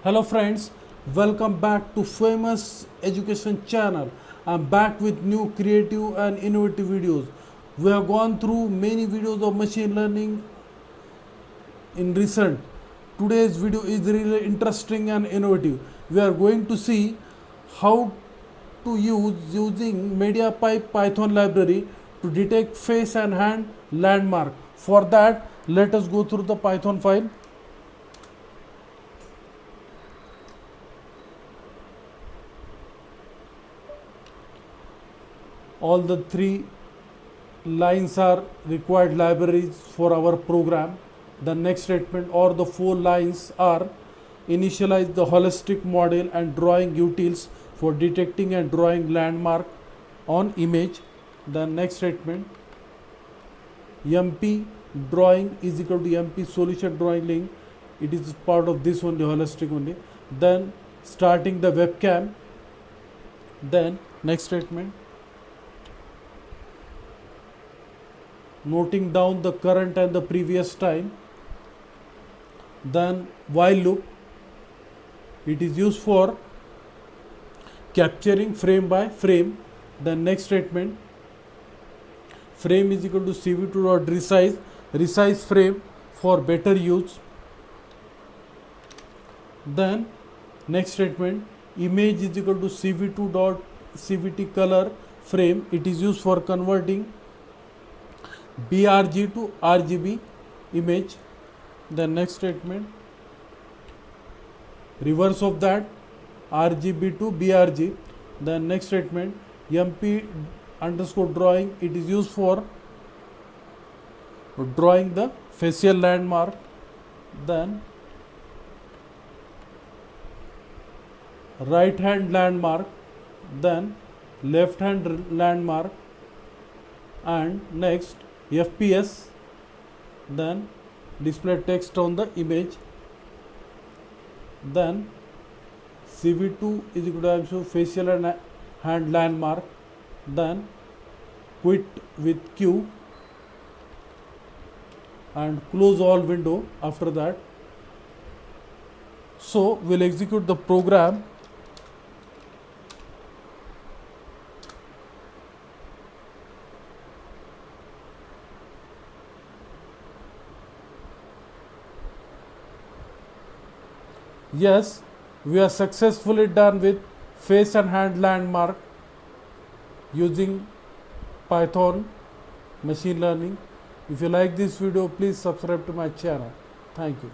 Hello friends, welcome back to famous education channel. I'm back with new creative and innovative videos. We have gone through many videos of machine learning in recent. Today's video is really interesting and innovative. We are going to see how to use using Mediapipe Python library to detect face and hand landmark. For that, let us go through the Python file. All the three lines are required libraries for our program. The next statement or the four lines are initialize the holistic model and drawing utils for detecting and drawing landmark on image. The next statement MP drawing is equal to MP solution drawing link. It is part of this only, holistic only. Then starting the webcam. Then next statement noting down the current and the previous time. Then while loop, it is used for capturing frame by frame. The next statement frame is equal to cv2.resize, resize frame for better use. Then next statement image is equal to cv2.cvt color frame. It is used for converting BRG to RGB image. The next statement reverse of that, RGB to BRG. The next statement MP underscore drawing, it is used for drawing the facial landmark. Then right hand landmark, then left hand landmark, and next FPS, then display text on the image. Then CV2 is equal to also facial and hand landmark. Then quit with Q and close all window after that. So we'll execute the program. Yes, we are successfully done with face and hand landmark using Python machine learning. If you like this video, please subscribe to my channel. Thank you.